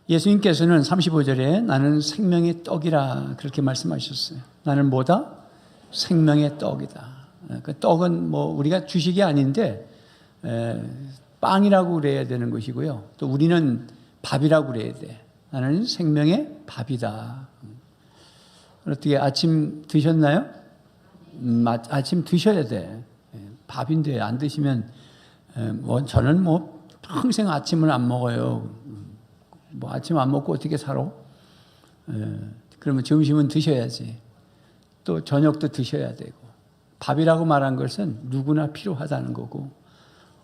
예수님께서는 35절에 나는 생명의 떡이라 그렇게 말씀하셨어요. 나는 뭐다? 생명의 떡이다. 그 떡은 뭐 우리가 주식이 아닌데 빵이라고 그래야 되는 것이고요. 또 우리는 밥이라고 그래야 돼. 나는 생명의 밥이다. 어떻게 아침 드셨나요? 아침 드셔야 돼. 밥인데 안 드시면 저는 평생 아침을 안 먹어요. 아침 안 먹고 어떻게 살아? 그러면 점심은 드셔야지. 또 저녁도 드셔야 되고. 밥이라고 말한 것은 누구나 필요하다는 거고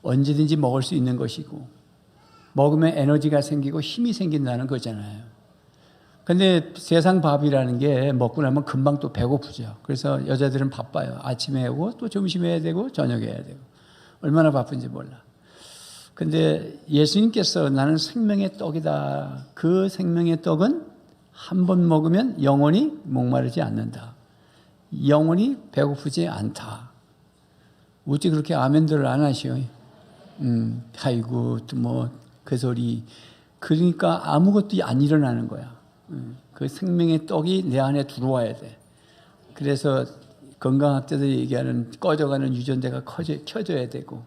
언제든지 먹을 수 있는 것이고 먹으면 에너지가 생기고 힘이 생긴다는 거잖아요. 근데 세상 밥이라는 게 먹고 나면 금방 또 배고프죠. 그래서 여자들은 바빠요. 아침에 하고 또 점심에 해야 되고 저녁에 해야 되고 얼마나 바쁜지 몰라. 근데 예수님께서 나는 생명의 떡이다. 그 생명의 떡은 한 번 먹으면 영원히 목마르지 않는다. 영원히 배고프지 않다. 어찌 그렇게 아멘들을 안 하시오? 아이고 또 그 소리. 그러니까 아무것도 안 일어나는 거야. 그 생명의 떡이 내 안에 들어와야 돼. 그래서 건강학자들이 얘기하는 꺼져가는 유전자가 켜져야 되고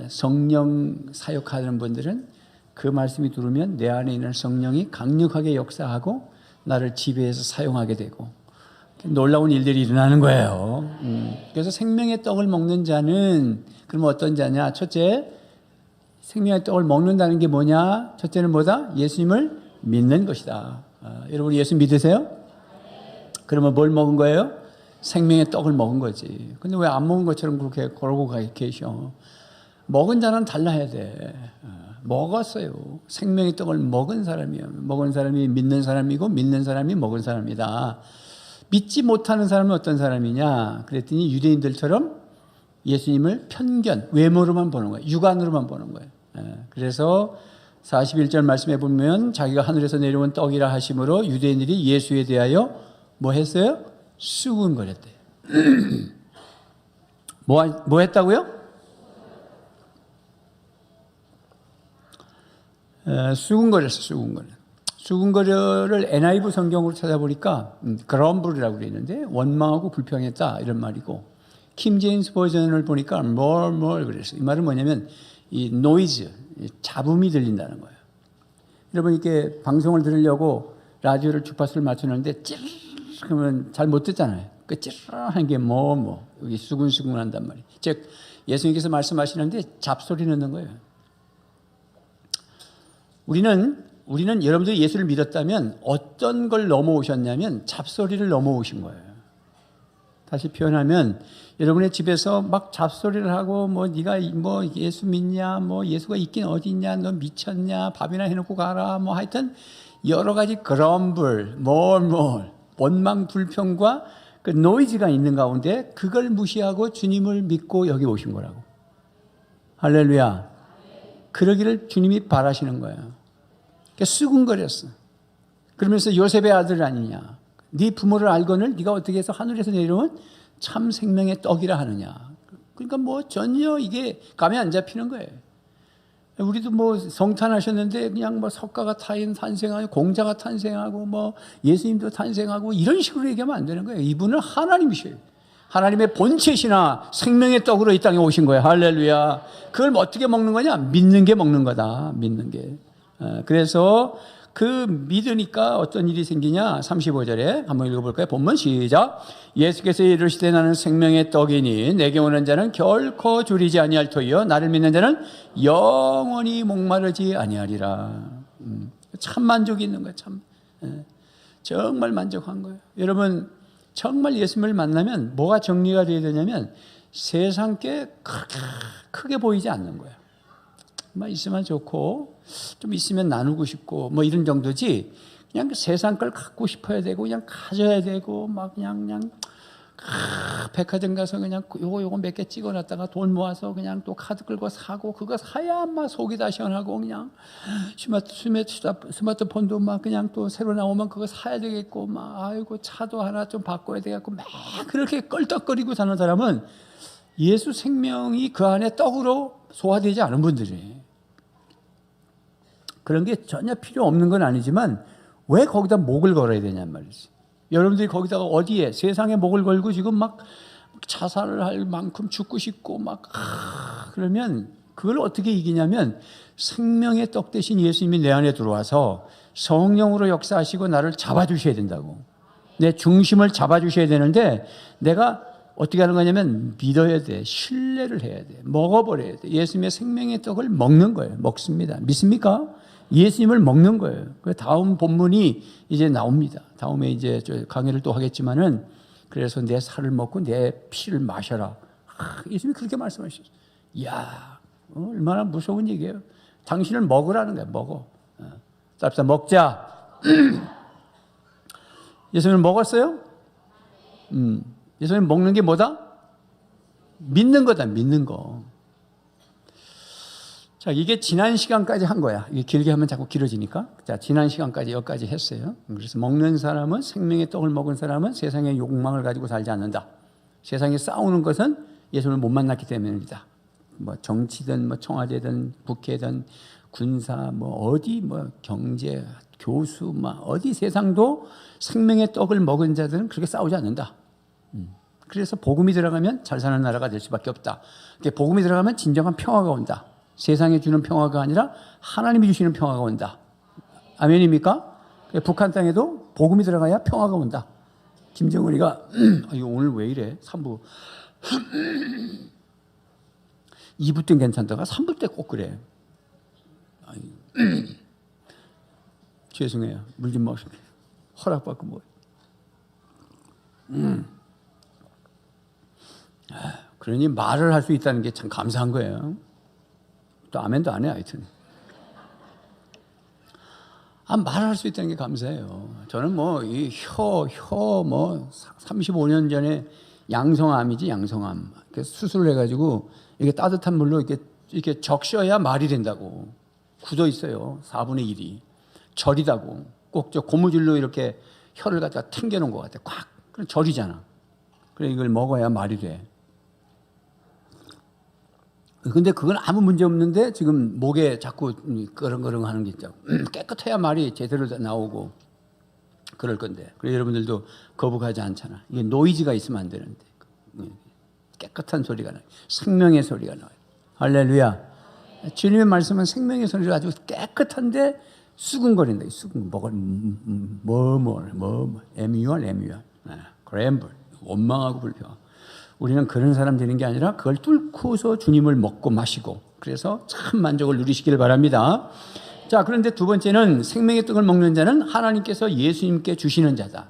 성령 사역하는 분들은 그 말씀이 들으면 내 안에 있는 성령이 강력하게 역사하고 나를 지배해서 사용하게 되고 놀라운 일들이 일어나는 거예요. 그래서 생명의 떡을 먹는 자는 그러면 어떤 자냐? 첫째, 생명의 떡을 먹는다는 게 뭐냐? 첫째는 뭐다? 예수님을 믿는 것이다. 여러분 예수 믿으세요? 그러면 뭘 먹은 거예요? 생명의 떡을 먹은 거지. 근데 왜 안 먹은 것처럼 그렇게 걸고 계셔? 먹은 자는 달라야 돼. 먹었어요. 생명의 떡을 먹은 사람이에요. 먹은 사람이 믿는 사람이고 믿는 사람이 먹은 사람이다. 믿지 못하는 사람은 어떤 사람이냐? 그랬더니 유대인들처럼 예수님을 편견, 외모로만 보는 거예요. 육안으로만 보는 거예요. 그래서 41절 말씀해 보면 자기가 하늘에서 내려온 떡이라 하심으로 유대인들이 예수에 대하여 뭐 했어요? 수군거렸대요. 뭐 했다고요? 수군거렸어, 수군거려. 수군거려를 NIV 성경으로 찾아보니까 그럼블이라고 그랬는데 원망하고 불평했다 이런 말이고 킹 제임스 버전을 보니까 more 그랬어. 이 말은 뭐냐면 이 노이즈, 잡음이 들린다는 거예요. 여러분 이렇게 방송을 들으려고 라디오를 주파수를 맞추는데 찌르르 그러면 잘 못 듣잖아요. 그 찌르르한 게 여기 수근수근 한단 말이에요. 즉 예수님께서 말씀하시는데 잡소리 넣는 거예요. 우리는 여러분들이 예수를 믿었다면 어떤 걸 넘어오셨냐면 잡소리를 넘어오신 거예요. 다시 표현하면 여러분의 집에서 막 잡소리를 하고 네가 예수 믿냐, 예수가 있긴 어디 있냐, 너 미쳤냐, 밥이나 해놓고 가라, 하여튼 여러 가지 그럼블, 원망 불평과 그 노이즈가 있는 가운데 그걸 무시하고 주님을 믿고 여기 오신 거라고. 할렐루야. 그러기를 주님이 바라시는 거예요. 수군거렸어. 그러면서 요셉의 아들 아니냐. 네 부모를 알거늘 네가 어떻게 해서 하늘에서 내려온 참 생명의 떡이라 하느냐. 그러니까 전혀 이게 감이 안 잡히는 거예요. 우리도 성탄하셨는데 그냥 석가가 탄생하고 공자가 탄생하고 예수님도 탄생하고 이런 식으로 얘기하면 안 되는 거예요. 이분은 하나님이셔요. 하나님의 본체시나 생명의 떡으로 이 땅에 오신 거예요. 할렐루야. 그걸 어떻게 먹는 거냐? 믿는 게 먹는 거다. 믿는 게. 그래서 그 믿으니까 어떤 일이 생기냐? 35절에 한번 읽어볼까요? 본문 시작. 예수께서 이르시되 나는 생명의 떡이니 내게 오는 자는 결코 줄이지 아니할 터이요 나를 믿는 자는 영원히 목마르지 아니하리라. 참 만족이 있는 거예요. 참 정말 만족한 거예요. 여러분 정말 예수님을 만나면 뭐가 정리가 되어야 되냐면 세상 게 크게 보이지 않는 거예요. 있으면 좋고 좀 있으면 나누고 싶고 이런 정도지 그냥 세상 걸 갖고 싶어야 되고 그냥 가져야 되고 그냥 백화점 가서 그냥 요거 몇 개 찍어놨다가 돈 모아서 그냥 또 카드 끌고 사고 그거 사야 속이 다 시원하고 그냥 스마트폰도 그냥 또 새로 나오면 그거 사야 되겠고 아이고 차도 하나 좀 바꿔야 되겠고 그렇게 껄떡거리고 사는 사람은 예수 생명이 그 안에 떡으로 소화되지 않은 분들이에요. 그런 게 전혀 필요 없는 건 아니지만 왜 거기다 목을 걸어야 되냔 말이지. 여러분들이 거기다가 어디에 세상에 목을 걸고 지금 막 자살을 할 만큼 죽고 싶고 막 그러면 그걸 어떻게 이기냐면 생명의 떡 대신 예수님이 내 안에 들어와서 성령으로 역사하시고 나를 잡아주셔야 된다고. 내 중심을 잡아주셔야 되는데 내가 어떻게 하는 거냐면 믿어야 돼. 신뢰를 해야 돼. 먹어버려야 돼. 예수님의 생명의 떡을 먹는 거예요. 먹습니다. 믿습니까? 예수님을 먹는 거예요. 그 다음 본문이 이제 나옵니다. 다음에 이제 강의를 또 하겠지만은 그래서 내 살을 먹고 내 피를 마셔라. 예수님이 그렇게 말씀하셨어요. 이야, 얼마나 무서운 얘기예요. 당신을 먹으라는 거예요. 먹어. 쌉싸 먹자. 예수님을 먹었어요? 예수님 먹는 게 뭐다? 믿는 거다. 믿는 거. 자, 이게 지난 시간까지 한 거야. 이게 길게 하면 자꾸 길어지니까. 자, 지난 시간까지 여기까지 했어요. 그래서 먹는 사람은, 생명의 떡을 먹은 사람은 세상의 욕망을 가지고 살지 않는다. 세상에 싸우는 것은 예수를 못 만났기 때문입니다. 뭐 정치든 뭐 청와대든 국회든 군사 뭐 어디 뭐 경제 교수 막 어디 세상도 생명의 떡을 먹은 자들은 그렇게 싸우지 않는다. 그래서 복음이 들어가면 잘 사는 나라가 될 수밖에 없다. 복음이 들어가면 진정한 평화가 온다. 세상에 주는 평화가 아니라 하나님이 주시는 평화가 온다. 아멘입니까? 북한 땅에도 복음이 들어가야 평화가 온다. 김정은이가 이거 오늘 왜 이래? 3부 2부 때는 괜찮다가 3부 때 꼭 그래. 죄송해요. 물 좀 마시게. 허락받고 뭐. 그러니 말을 할 수 있다는 게 참 감사한 거예요. 또 아멘도 안 해, 하여튼. 말을 할 수 있다는 게 감사해요. 저는 뭐, 이 뭐, 35년 전에 양성암이지, 양성암. 수술을 해가지고, 이게 따뜻한 물로 이렇게 적셔야 말이 된다고. 굳어 있어요. 4분의 1이. 절이다고. 꼭 저 고무줄로 이렇게 혀를 갖다가 튕겨놓은 것 같아. 꽉. 그럼 절이잖아. 그래, 이걸 먹어야 말이 돼. 근데 그건 아무 문제 없는데 지금 목에 자꾸 거렁거렁 하는 게 있죠. 깨끗해야 말이 제대로 나오고 그럴 건데. 그래서 여러분들도 거북하지 않잖아. 이게 노이즈가 있으면 안 되는데. 깨끗한 소리가 나요. 생명의 소리가 나와요. 할렐루야. 주님의 말씀은 생명의 소리가 아주 깨끗한데 수근거린다. MUR. 그램블. 원망하고 불평. 우리는 그런 사람 되는 게 아니라 그걸 뚫고서 주님을 먹고 마시고 그래서 참 만족을 누리시길 바랍니다. 자, 그런데 두 번째는 생명의 떡을 먹는 자는 하나님께서 예수님께 주시는 자다.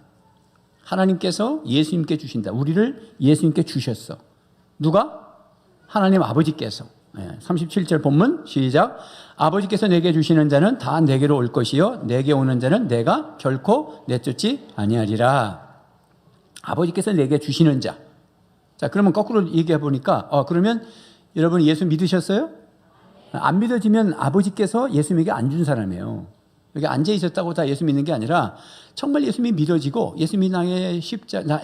하나님께서 예수님께 주신다. 우리를 예수님께 주셨어. 누가? 하나님 아버지께서. 37절 본문 시작. 아버지께서 내게 주시는 자는 다 내게로 올 것이요 내게 오는 자는 내가 결코 내쫓지 아니하리라. 아버지께서 내게 주시는 자. 자, 그러면 거꾸로 얘기해 보니까, 그러면 여러분 예수 믿으셨어요? 안 믿어지면 아버지께서 예수님에게 안 준 사람이에요. 여기 앉아 있었다고 다 예수 믿는 게 아니라 정말 예수님이 믿어지고 예수님이 나의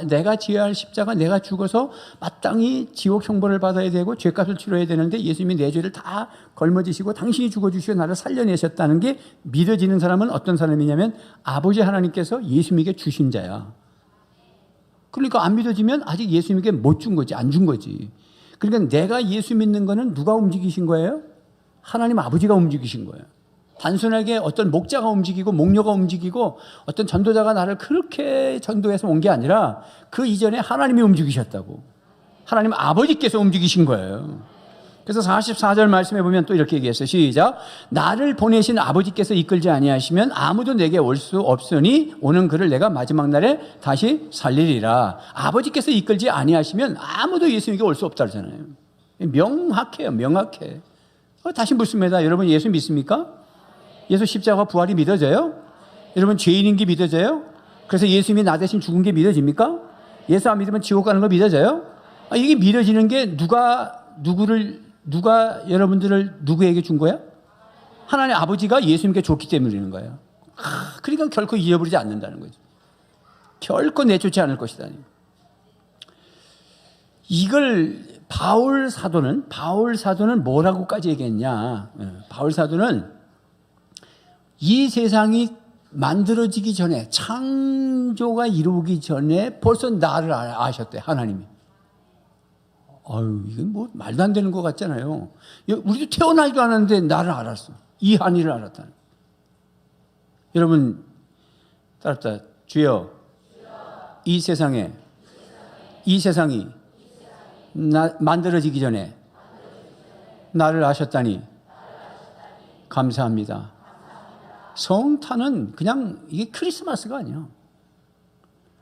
내가 지어야 할 십자가 내가 죽어서 마땅히 지옥 형벌을 받아야 되고 죄값을 치러야 되는데 예수님이 내 죄를 다 걸머지시고 당신이 죽어주시고 나를 살려내셨다는 게 믿어지는 사람은 어떤 사람이냐면 아버지 하나님께서 예수님에게 주신 자야. 그러니까 안 믿어지면 아직 예수님에게 못 준 거지, 안 준 거지. 그러니까 내가 예수 믿는 거는 누가 움직이신 거예요? 하나님 아버지가 움직이신 거예요. 단순하게 어떤 목자가 움직이고 목녀가 움직이고 어떤 전도자가 나를 그렇게 전도해서 온 게 아니라 그 이전에 하나님이 움직이셨다고. 하나님 아버지께서 움직이신 거예요. 그래서 44절 말씀해 보면 또 이렇게 얘기했어요. 시작. 나를 보내신 아버지께서 이끌지 아니하시면 아무도 내게 올 수 없으니 오는 그를 내가 마지막 날에 다시 살리리라. 아버지께서 이끌지 아니하시면 아무도 예수님에게 올 수 없다 그러잖아요. 명확해요. 명확해. 다시 묻습니다. 여러분 예수 믿습니까? 예수 십자가 부활이 믿어져요? 여러분 죄인인 게 믿어져요? 그래서 예수님이 나 대신 죽은 게 믿어집니까? 예수 안 믿으면 지옥 가는 거 믿어져요? 이게 믿어지는 게 누가 여러분들을 누구에게 준 거야? 하나님 아버지가 예수님께 줬기 때문인 거예요. 그러니까 결코 잊어버리지 않는다는 거죠. 결코 내쫓지 않을 것이다. 이걸 바울 사도는 뭐라고까지 얘기했냐? 바울 사도는 이 세상이 만들어지기 전에, 창조가 이루어지기 전에 벌써 나를 아셨대, 하나님이. 아유, 이건 뭐 말도 안 되는 것 같잖아요. 우리도 태어나지도 않았는데 나를 알았어. 이 한이를 알았다는. 여러분, 따랐다. 주여, 이 세상이 만들어지기 전에 나를 아셨다니 감사합니다. 성탄은 그냥 이게 크리스마스가 아니야.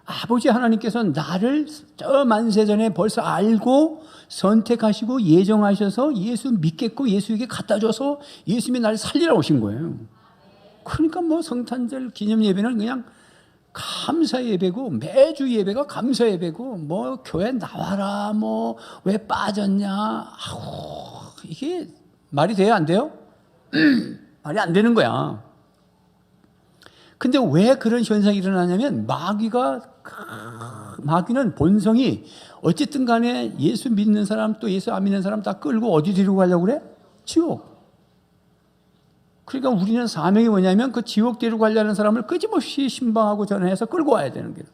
아버지 하나님께서 나를 저 만세전에 벌써 알고 선택하시고 예정하셔서 예수 믿겠고 예수에게 갖다 줘서 예수님이 나를 살리러 오신 거예요. 그러니까 뭐 성탄절 기념 예배는 그냥 감사 예배고, 매주 예배가 감사 예배고, 뭐 교회 나와라, 뭐 왜 빠졌냐, 아우, 이게 말이 돼요, 안 돼요? 말이 안 되는 거야. 근데 왜 그런 현상이 일어나냐면 마귀는 본성이 어쨌든 간에 예수 믿는 사람 또 예수 안 믿는 사람 다 끌고 어디 데리고 가려고 그래? 지옥. 그러니까 우리는 사명이 뭐냐면 그 지옥 데리고 가려는 사람을 끊임없이 신방하고 전해서 끌고 와야 되는 거예요.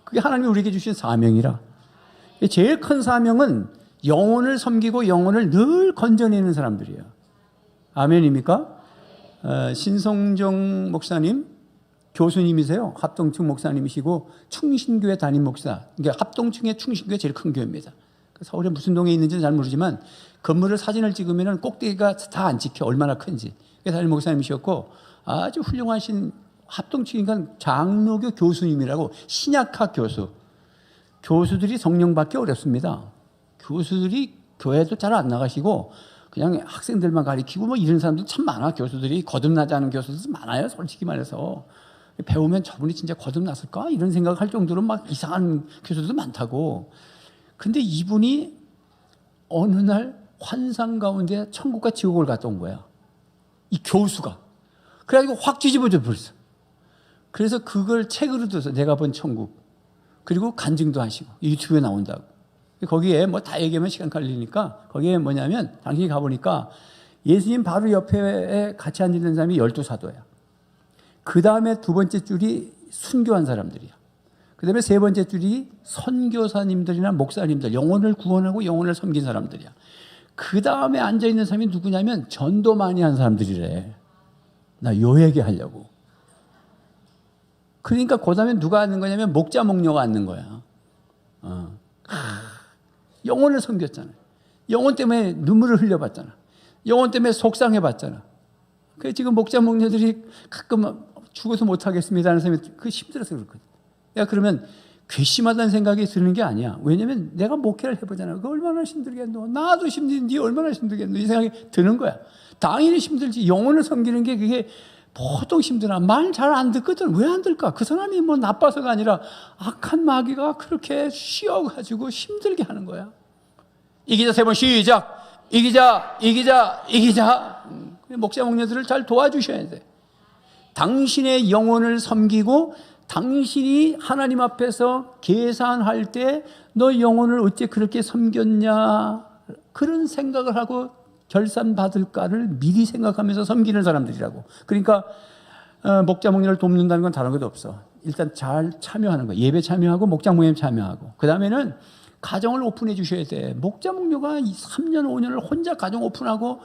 그게 하나님이 우리에게 주신 사명이라. 제일 큰 사명은 영혼을 섬기고 영혼을 늘 건져내는 사람들이에요. 아멘입니까? 신성정 목사님 교수님이세요. 합동층 목사님이시고 충신교회 담임 목사. 그러니까 합동층의 충신교회 제일 큰 교회입니다. 서울에 무슨 동에 있는지는 잘 모르지만 건물을 사진을 찍으면 꼭대기가 다 안 찍혀. 얼마나 큰지. 담임 목사님이셨고 아주 훌륭하신 합동층이니까 장로교 교수님이라고 신약학 교수. 교수들이 성령 받기 어렵습니다. 교수들이 교회도 잘 안 나가시고 그냥 학생들만 가르치고 뭐 이런 사람들 참 많아. 교수들이 거듭나지 않은 교수들 많아요. 솔직히 말해서. 배우면 저분이 진짜 거듭났을까? 이런 생각을 할 정도로 막 이상한 교수들도 많다고. 근데 이분이 어느 날 환상 가운데 천국과 지옥을 갔다 온 거야. 이 교수가. 그래가지고 확 뒤집어져 버렸어. 그래서 그걸 책으로 둬서 내가 본 천국. 그리고 간증도 하시고 유튜브에 나온다고. 거기에 뭐 다 얘기하면 시간 걸리니까 거기에 뭐냐면 당신이 가보니까 예수님 바로 옆에 같이 앉아있는 사람이 12사도야. 그 다음에 두 번째 줄이 순교한 사람들이야. 그 다음에 세 번째 줄이 선교사님들이나 목사님들, 영혼을 구원하고 영혼을 섬긴 사람들이야. 그 다음에 앉아있는 사람이 누구냐면 전도 많이 한 사람들이래. 나 요 얘기 하려고. 그러니까 그 다음에 누가 앉는 거냐면 목자 목녀가 앉는 거야. 영혼을 섬겼잖아요. 영혼 때문에 눈물을 흘려봤잖아. 영혼 때문에 속상해봤잖아. 그래서 지금 목자 목녀들이 가끔 죽어서 못하겠습니다 하는 사람이 그 힘들어서 그렇거든. 내가 그러면 괘씸하다는 생각이 드는 게 아니야. 왜냐면 내가 목회를 해보잖아. 그거 얼마나 힘들겠노. 나도 힘든데 얼마나 힘들겠노. 이 생각이 드는 거야. 당연히 힘들지. 영혼을 섬기는 게 그게 보통 힘드나. 말 잘 안 듣거든. 왜 안 들까? 그 사람이 뭐 나빠서가 아니라 악한 마귀가 그렇게 씌워가지고 힘들게 하는 거야. 이기자 세 번 시작. 이기자. 목자 목녀들을 잘 도와주셔야 돼. 당신의 영혼을 섬기고 당신이 하나님 앞에서 계산할 때 너 영혼을 어째 그렇게 섬겼냐 그런 생각을 하고 결산받을까를 미리 생각하면서 섬기는 사람들이라고. 그러니까 목자 목녀를 돕는다는 건 다른 것도 없어. 일단 잘 참여하는 거야. 예배 참여하고 목자 모임 참여하고. 그 다음에는 가정을 오픈해 주셔야 돼. 목자 목녀가 3년 5년을 혼자 가정 오픈하고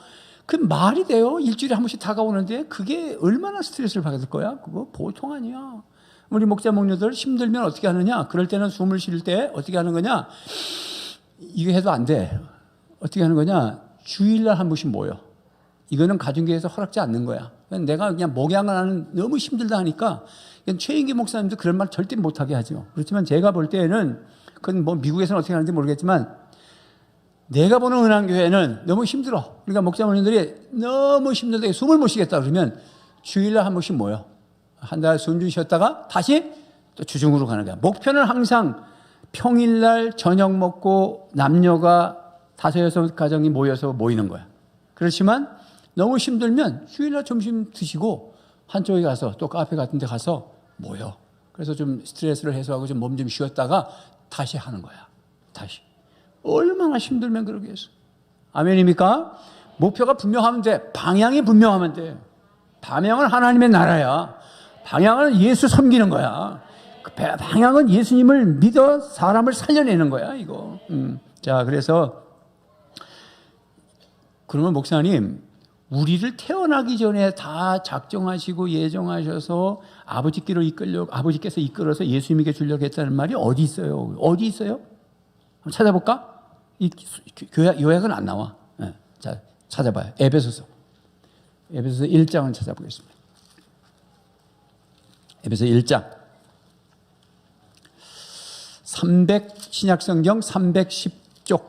그 말이 돼요? 일주일에 한 번씩 다가오는데 그게 얼마나 스트레스를 받을 거야? 그거 보통 아니야. 우리 목자 목녀들 힘들면 어떻게 하느냐? 그럴 때는 숨을 쉴 때 어떻게 하는 거냐? 이거 해도 안 돼. 어떻게 하는 거냐? 주일날 한 번씩 모여. 이거는 가정교회에서 허락지 않는 거야. 내가 그냥 목양을 하는 너무 힘들다 하니까 최인기 목사님도 그런 말 절대 못하게 하죠. 그렇지만 제가 볼 때에는 그건 뭐 미국에서는 어떻게 하는지 모르겠지만 내가 보는 은한교회는 너무 힘들어. 그러니까 목자님들이 너무 힘들다 숨을 못 쉬겠다 그러면 주일날 한 번씩 모여. 한 달 숨 쉬었다가 다시 또 주중으로 가는 거야. 목표는 항상 평일날 저녁 먹고 남녀가 5-6 가정이 모여서 모이는 거야. 그렇지만 너무 힘들면 주일날 점심 드시고 한쪽에 가서 또 카페 같은 데 가서 모여. 그래서 좀 스트레스를 해소하고 좀 몸 좀 쉬었다가 다시 하는 거야. 다시. 얼마나 힘들면 그러겠어. 아멘입니까? 목표가 분명하면 돼. 방향이 분명하면 돼. 방향은 하나님의 나라야. 방향은 예수 섬기는 거야. 방향은 예수님을 믿어 사람을 살려내는 거야, 이거. 자, 그래서 그러면 목사님, 우리를 태어나기 전에 다 작정하시고 예정하셔서 아버지께서 이끌어서 예수님에게 주려고 했다는 말이 어디 있어요? 어디 있어요? 한번 찾아볼까? 이 요약은 안 나와. 네. 자, 찾아봐요. 에베소서 1장을 찾아보겠습니다. 에베소 1장. 신약성경 310쪽,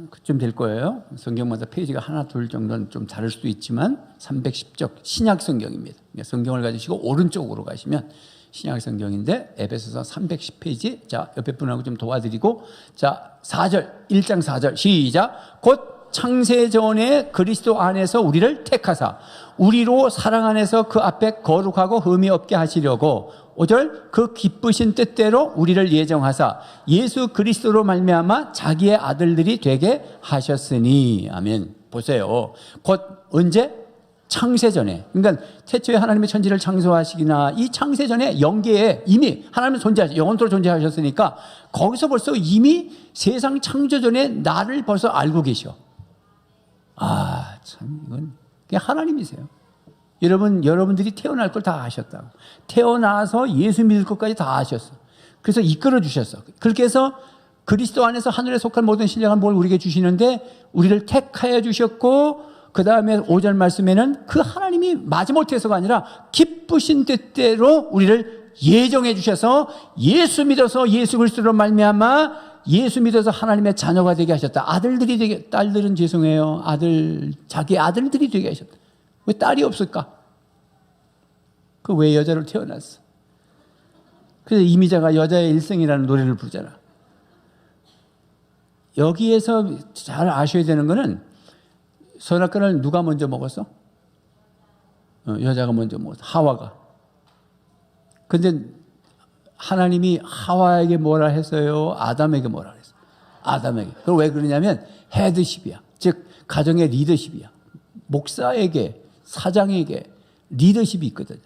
그쯤 될 거예요. 성경마다 페이지가 하나, 둘 정도는 좀 다를 수도 있지만, 310쪽 신약성경입니다. 성경을 가지시고 오른쪽으로 가시면 신약성경인데, 에베소서 310페이지. 자, 옆에 분하고 좀 도와드리고, 자, 4절, 1장 4절, 시작. 곧 창세전에 그리스도 안에서 우리를 택하사 우리로 사랑 안에서 그 앞에 거룩하고 흠이 없게 하시려고 5절 그 기쁘신 뜻대로 우리를 예정하사 예수 그리스도로 말미암아 자기의 아들들이 되게 하셨으니. 아멘. 보세요. 곧 언제? 창세전에. 그러니까 태초에 하나님의 천지를 창조하시기나 이 창세전에 영계에 이미 하나님은 영원토록 존재하셨으니까 거기서 벌써 이미 세상 창조전에 나를 벌써 알고 계셔. 아, 참, 이건 그냥 하나님이세요. 여러분들이 태어날 걸 다 아셨다고. 태어나서 예수 믿을 것까지 다 아셨어. 그래서 이끌어 주셨어. 그렇게 해서 그리스도 안에서 하늘에 속한 모든 신령한 복을 우리에게 주시는데 우리를 택하여 주셨고, 그 다음에 5절 말씀에는 그 하나님이 마지못해서가 아니라 기쁘신 뜻대로 우리를 예정해 주셔서 예수 믿어서 예수 그리스도로 말미암아 예수 믿어서 하나님의 자녀가 되게 하셨다. 아들들이 되게, 딸들은 죄송해요. 자기 아들들이 되게 하셨다. 왜 딸이 없을까? 그 왜 여자로 태어났어? 그래서 이미자가 여자의 일생이라는 노래를 부르잖아. 여기에서 잘 아셔야 되는 거는 선악과를 누가 먼저 먹었어? 여자가 먼저 먹었어. 하와가. 근데 하나님이 하와에게 뭐라 했어요? 아담에게 뭐라 했어요? 아담에게. 그럼 왜 그러냐면 헤드십이야. 즉 가정의 리더십이야. 목사에게, 사장에게 리더십이 있거든요.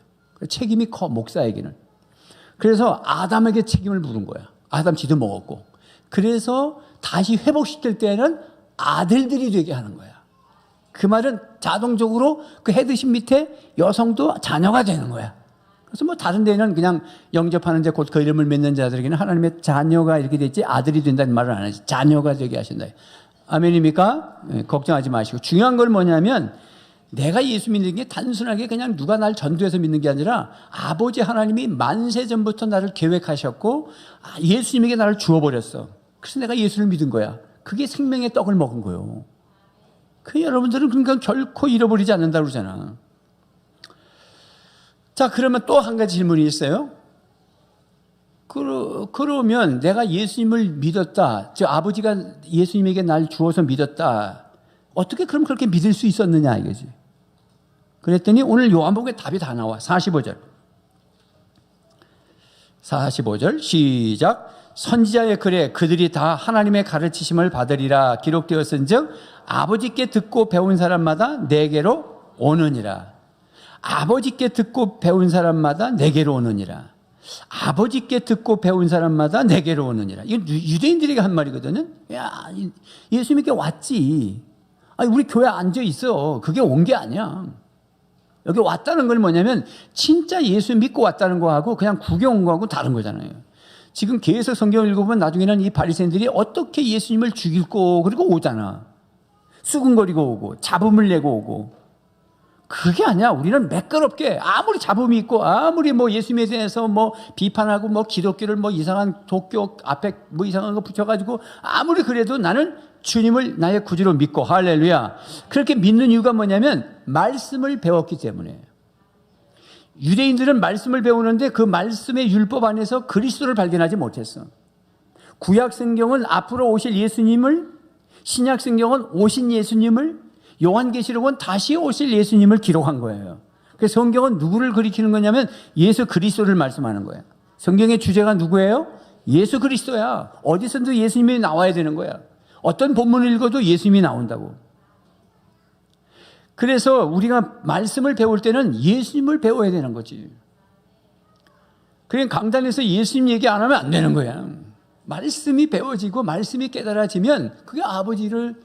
책임이 커, 목사에게는. 그래서 아담에게 책임을 물은 거야. 아담 지도 먹었고. 그래서 다시 회복시킬 때는 아들들이 되게 하는 거야. 그 말은 자동적으로 그 헤드십 밑에 여성도 자녀가 되는 거야. 그래서 뭐 다른 데는 그냥 영접하는데 곧 그 이름을 맺는 자들에게는 하나님의 자녀가 이렇게 됐지 아들이 된다는 말을 안 하지. 자녀가 되게 하신다. 아멘입니까? 네, 걱정하지 마시고. 중요한 건 뭐냐면 내가 예수 믿는 게 단순하게 그냥 누가 날 전도해서 믿는 게 아니라 아버지 하나님이 만세 전부터 나를 계획하셨고 예수님에게 나를 주어버렸어. 그래서 내가 예수를 믿은 거야. 그게 생명의 떡을 먹은 거예요. 그 여러분들은 그러니까 결코 잃어버리지 않는다고 그러잖아. 자, 그러면 또 한 가지 질문이 있어요. 그러면 내가 예수님을 믿었다. 즉 아버지가 예수님에게 날 주어서 믿었다. 어떻게 그럼 그렇게 믿을 수 있었느냐 이거지. 그랬더니 오늘 요한복음에 답이 다 나와. 45절 시작. 선지자의 글에 그들이 다 하나님의 가르치심을 받으리라 기록되었은즉 아버지께 듣고 배운 사람마다 내게로 오느니라. 아버지께 듣고 배운 사람마다 내게로 오느니라. 아버지께 듣고 배운 사람마다 내게로 오느니라. 이건 유대인들에게 한 말이거든요. 야, 예수님께 왔지. 아니, 우리 교회 앉아 있어. 그게 온 게 아니야. 여기 왔다는 건 뭐냐면 진짜 예수 믿고 왔다는 거하고 그냥 구경 온 거하고 다른 거잖아요. 지금 계속 성경을 읽어보면 나중에는 이 바리새인들이 어떻게 예수님을 죽이고 그리고 오잖아. 수군거리고 오고 잡음을 내고 오고. 그게 아니야. 우리는 매끄럽게 아무리 잡음이 있고 아무리 뭐 예수님에 대해서 뭐 비판하고 뭐 기독교를 뭐 이상한 도교 앞에 뭐 이상한 거 붙여가지고 아무리 그래도 나는 주님을 나의 구주로 믿고 할렐루야. 그렇게 믿는 이유가 뭐냐면 말씀을 배웠기 때문에. 유대인들은 말씀을 배우는데 그 말씀의 율법 안에서 그리스도를 발견하지 못했어. 구약 성경은 앞으로 오실 예수님을, 신약 성경은 오신 예수님을, 요한계시록은 다시 오실 예수님을 기록한 거예요. 그래서 성경은 누구를 가리키는 거냐면 예수 그리스도를 말씀하는 거예요. 성경의 주제가 누구예요? 예수 그리스도야. 어디서든 예수님이 나와야 되는 거야. 어떤 본문을 읽어도 예수님이 나온다고. 그래서 우리가 말씀을 배울 때는 예수님을 배워야 되는 거지. 그냥 강단에서 예수님 얘기 안 하면 안 되는 거야. 말씀이 배워지고 말씀이 깨달아지면 그게 아버지를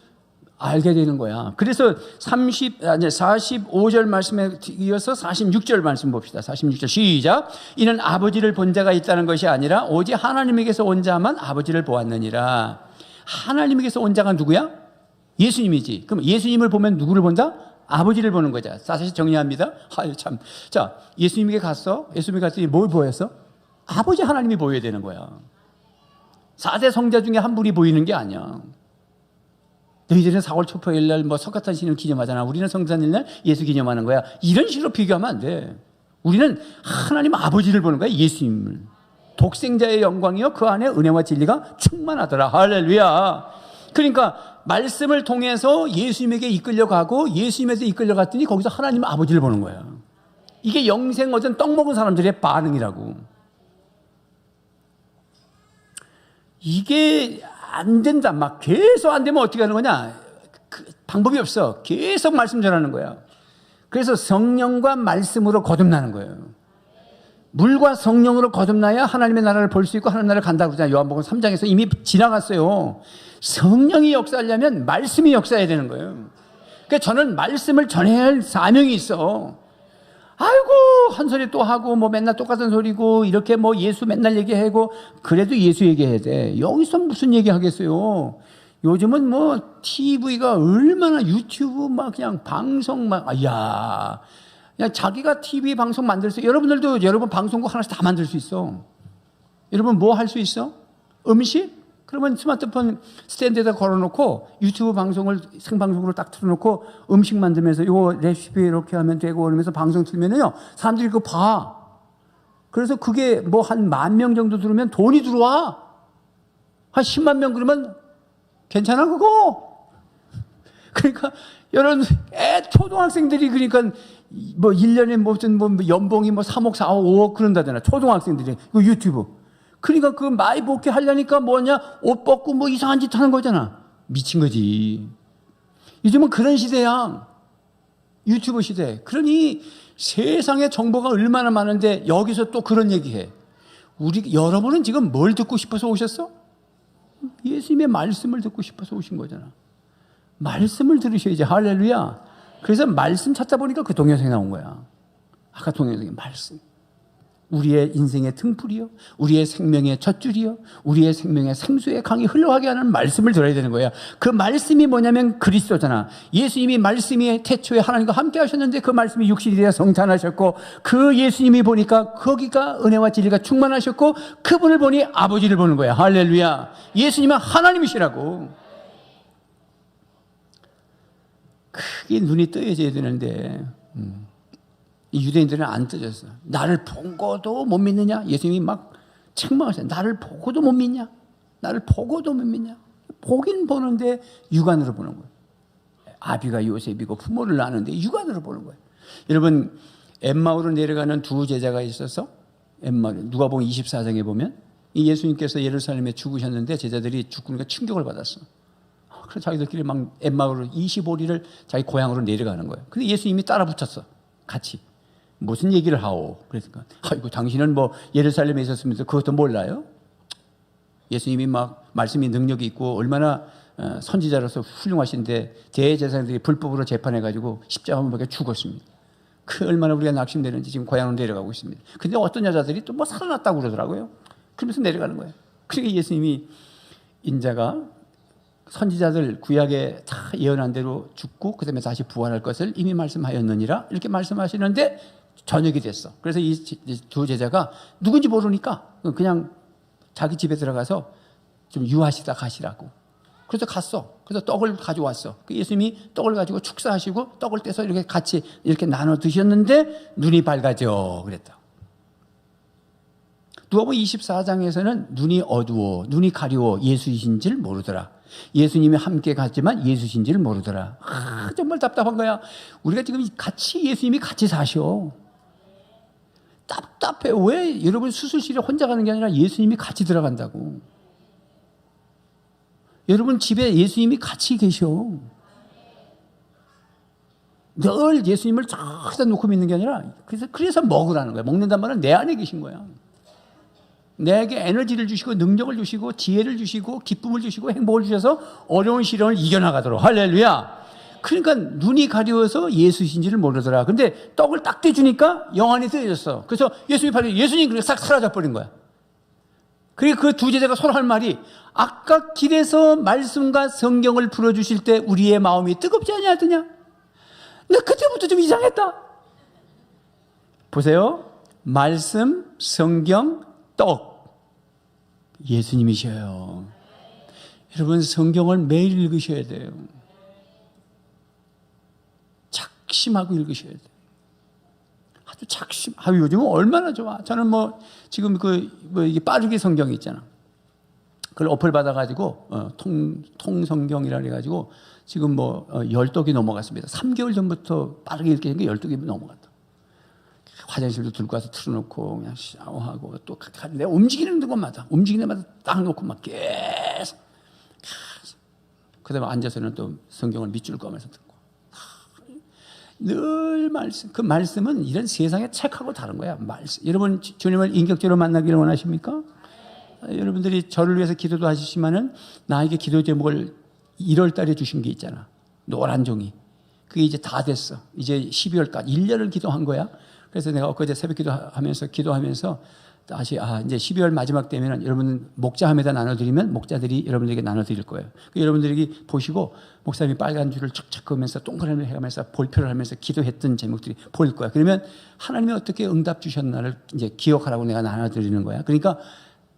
알게 되는 거야. 그래서 45절 말씀에 이어서 46절 말씀 봅시다. 46절 시작. 이는 아버지를 본 자가 있다는 것이 아니라 오직 하나님에게서 온 자만 아버지를 보았느니라. 하나님에게서 온 자가 누구야? 예수님이지. 그럼 예수님을 보면 누구를 본다? 아버지를 보는 거죠. 사실 정리합니다. 아유 참. 자, 예수님에게 갔어. 예수님에게 갔더니 뭘 보였어? 아버지 하나님이 보여야 되는 거야. 4대 성자 중에 한 분이 보이는 게 아니야. 너희들은 4월 초포일 날 뭐 석가탄 신을 기념하잖아. 우리는 성탄일 날 예수 기념하는 거야. 이런 식으로 비교하면 안 돼. 우리는 하나님 아버지를 보는 거야. 예수님을. 독생자의 영광이요 그 안에 은혜와 진리가 충만하더라. 할렐루야. 그러니까 말씀을 통해서 예수님에게 이끌려가고 예수님에서 이끌려갔더니 거기서 하나님 아버지를 보는 거야. 이게 영생 얻은 떡 먹은 사람들의 반응이라고. 이게 안 된다. 막 계속 안 되면 어떻게 하는 거냐? 방법이 없어. 계속 말씀 전하는 거야. 그래서 성령과 말씀으로 거듭나는 거예요. 물과 성령으로 거듭나야 하나님의 나라를 볼 수 있고 하나님 나라를 간다고 그러잖아요. 요한복음 3장에서 이미 지나갔어요. 성령이 역사하려면 말씀이 역사해야 되는 거예요. 그러니까 저는 말씀을 전해야 할 사명이 있어. 아이고 한 소리 또 하고 뭐 맨날 똑같은 소리고 이렇게 뭐 예수 맨날 얘기하고 그래도 예수 얘기해야 돼. 여기서 무슨 얘기하겠어요. 요즘은 뭐 TV가 얼마나 유튜브 막 그냥 방송 막 야 그냥 자기가 TV 방송 만들 수 여러분들도 여러분 방송국 하나씩 다 만들 수 있어. 여러분 뭐 할 수 있어? 음식? 그러면 스마트폰 스탠드에다 걸어놓고 유튜브 방송을 생방송으로 딱 틀어놓고 음식 만들면서 요 레시피 이렇게 하면 되고 그러면서 방송 틀면은요 사람들이 그거 봐. 그래서 그게 뭐 한 10,000명 정도 들으면 돈이 들어와. 한 10만 명 그러면 괜찮아 그거. 그러니까 여러분 초등학생들이 그러니까 뭐 1년에 무슨 뭐 연봉이 뭐 3억 4억 5억 그런다잖아. 초등학생들이 그 유튜브. 그러니까 그 많이 복귀 하려니까 뭐냐 옷 벗고 뭐 이상한 짓 하는 거잖아. 미친 거지. 요즘은 그런 시대야. 유튜브 시대. 그러니 세상에 정보가 얼마나 많은데 여기서 또 그런 얘기해. 여러분은 지금 뭘 듣고 싶어서 오셨어? 예수님의 말씀을 듣고 싶어서 오신 거잖아. 말씀을 들으셔야지. 할렐루야. 그래서 말씀 찾다 보니까 그 동영상이 나온 거야. 아까 동영상에 말씀. 우리의 인생의 등불이요, 우리의 생명의 젖줄이요, 우리의 생명의 생수의 강이 흘러가게 하는 말씀을 들어야 되는 거예요. 그 말씀이 뭐냐면 그리스도잖아. 예수님이 말씀이 태초에 하나님과 함께 하셨는데 그 말씀이 육신이 되어 성탄하셨고 그 예수님이 보니까 거기가 은혜와 진리가 충만하셨고 그분을 보니 아버지를 보는 거야. 할렐루야. 예수님은 하나님이시라고. 크게 눈이 뜨여져야 되는데 이 유대인들은 안 뜨졌어. 나를 보고도 못 믿느냐? 예수님이 막 책망하셨어요. 나를 보고도 못 믿냐? 나를 보고도 못 믿냐? 보긴 보는데 육안으로 보는 거예요. 아비가 요셉이고 부모를 낳는데 육안으로 보는 거예요. 여러분 엠마오로 내려가는 두 제자가 있어서 누가복음 24장에 보면 이 예수님께서 예루살렘에 죽으셨는데 제자들이 죽으니까 충격을 받았어. 그래서 자기들끼리 막 엠마오로 25리를 자기 고향으로 내려가는 거예요. 근데 예수님이 따라 붙였어. 같이. 무슨 얘기를 하오? 그러니까 아이고 당신은 뭐 예루살렘에 있었으면서 그것도 몰라요? 예수님이 막 말씀이 능력이 있고 얼마나 선지자로서 훌륭하신데 대제사장들이 불법으로 재판해가지고 십자가에 박혀 죽었습니다. 그 얼마나 우리가 낙심되는지 지금 고향으로 내려가고 있습니다. 근데 어떤 여자들이 또 뭐 살아났다고 그러더라고요. 그러면서 내려가는 거예요. 그러니까 예수님이 인자가 선지자들 구약에 다 예언한 대로 죽고 그 다음에 다시 부활할 것을 이미 말씀하였느니라 이렇게 말씀하시는데 저녁이 됐어. 그래서 이 두 제자가 누군지 모르니까 그냥 자기 집에 들어가서 좀 유하시다 가시라고. 그래서 갔어. 그래서 떡을 가져왔어. 예수님이 떡을 가지고 축사하시고 떡을 떼서 이렇게 같이 이렇게 나눠 드셨는데 눈이 밝아져 그랬다. 누가복음 24장에서는 눈이 어두워 눈이 가려워 예수이신 줄 모르더라. 예수님이 함께 갔지만 예수신 줄 모르더라. 정말 답답한 거야. 우리가 지금 같이 예수님이 같이 사셔. 답답해. 왜 여러분 수술실에 혼자 가는 게 아니라 예수님이 같이 들어간다고. 여러분 집에 예수님이 같이 계셔. 늘 예수님을 저기다 놓고 믿는 게 아니라 그래서 먹으라는 거예요. 먹는단 말은 내 안에 계신 거야. 내게 에너지를 주시고 능력을 주시고 지혜를 주시고 기쁨을 주시고 행복을 주셔서 어려운 시련을 이겨나가도록. 할렐루야. 그러니까 눈이 가려워서 예수신지를 모르더라. 근데 떡을 딱 떼주니까 영안이 뜨여졌어. 그래서 예수님이 바로 예수님 그냥 싹 사라져버린 거야. 그리고 그 두 제자가 서로 할 말이, 아까 길에서 말씀과 성경을 풀어주실 때 우리의 마음이 뜨겁지 않냐더냐? 근데 그때부터 좀 이상했다. 보세요. 말씀, 성경, 떡. 예수님이셔요. 여러분, 성경을 매일 읽으셔야 돼요. 작심하고 읽으셔야 돼요. 아주 작심. 요즘은 얼마나 좋아. 저는 지금 이게 빠르게 성경이 있잖아. 그걸 어플 받아가지고, 통성경이라 해가지고, 지금 10독이 넘어갔습니다. 3개월 전부터 빠르게 읽게 된 게 10독이 넘어갔다. 화장실도 들고 와서 틀어놓고, 그냥 샤워하고, 또, 내가 움직이는 곳마다 딱 놓고 막 계속. 그 다음에 앉아서는 또 성경을 밑줄 그으면서 듣고. 늘 말씀, 그 말씀은 이런 세상의 책하고 다른 거야. 말씀. 여러분, 주님을 인격적으로 만나기를 원하십니까? 여러분들이 저를 위해서 기도도 하시지만은 나에게 기도 제목을 1월 달에 주신 게 있잖아. 노란 종이. 그게 이제 다 됐어. 이제 12월까지 1년을 기도한 거야. 그래서 내가 엊그제 새벽 기도하면서 다시 이제 12월 마지막 되면은 여러분 목자함에다 나눠드리면 목자들이 여러분들에게 나눠드릴 거예요. 여러분들이 보시고 목사님이 빨간 줄을 쫙쫙 그으면서 동그라미 해가면서 볼표를 하면서 기도했던 제목들이 보일 거야. 그러면 하나님이 어떻게 응답 주셨나를 이제 기억하라고 내가 나눠드리는 거야. 그러니까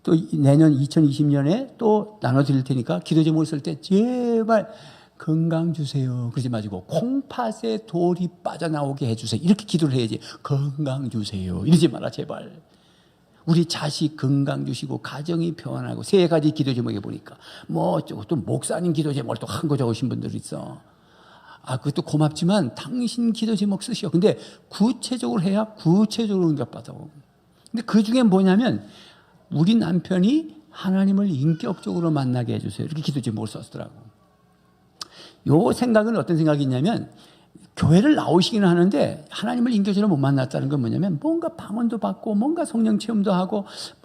또 내년 2020년에 또 나눠드릴 테니까 기도 제목을 쓸 때 제발 건강 주세요. 그러지 마시고 콩팥에 돌이 빠져나오게 해주세요. 이렇게 기도를 해야지. 건강 주세요. 이러지 마라 제발. 우리 자식 건강 주시고 가정이 평안하고 3가지 기도 제목에 보니까 어쩌고 또 목사님 기도 제목을 또 한 거 적으신 분들 있어. 그것도 고맙지만 당신 기도 제목 쓰시오. 근데 구체적으로 해야 구체적으로 응답받아. 근데 그 중에 뭐냐면 우리 남편이 하나님을 인격적으로 만나게 해주세요. 이렇게 기도 제목을 썼더라고. 요 생각은 어떤 생각이 있냐면 교회를 나오시기는 하는데 하나님을 인격적으로 못 만났다는 건 뭐냐면 뭔가 방언도 받고 뭔가 성령 체험도 하고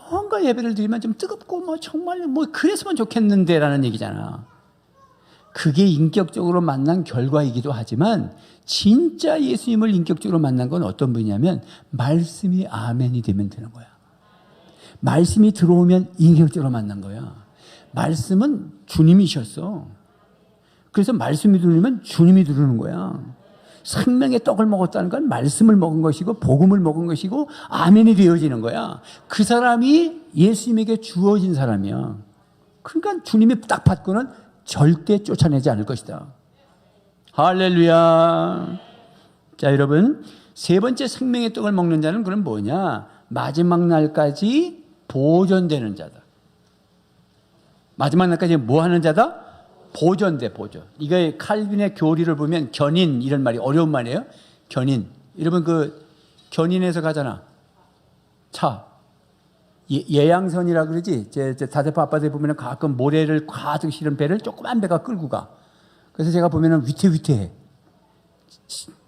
뭔가 예배를 드리면 좀 뜨겁고 정말 그랬으면 좋겠는데 라는 얘기잖아. 그게 인격적으로 만난 결과이기도 하지만 진짜 예수님을 인격적으로 만난 건 어떤 분이냐면 말씀이 아멘이 되면 되는 거야. 말씀이 들어오면 인격적으로 만난 거야. 말씀은 주님이셨어. 그래서 말씀이 들으면 주님이 들으는 거야. 생명의 떡을 먹었다는 건 말씀을 먹은 것이고 복음을 먹은 것이고 아멘이 되어지는 거야. 그 사람이 예수님에게 주어진 사람이야. 그러니까 주님이 딱 받고는 절대 쫓아내지 않을 것이다. 할렐루야. 자, 여러분, 3번째 생명의 떡을 먹는 자는 그럼 뭐냐? 마지막 날까지 보존되는 자다. 마지막 날까지 뭐 하는 자다? 보존돼, 보존. 이거 칼빈의 교리를 보면 견인, 이런 말이 어려운 말이에요. 견인. 여러분 견인해서 가잖아. 차. 예양선이라 그러지. 제 다대포 아빠들 보면 가끔 모래를 가득 실은 배를 조그만 배가 끌고 가. 그래서 제가 보면 위태위태해.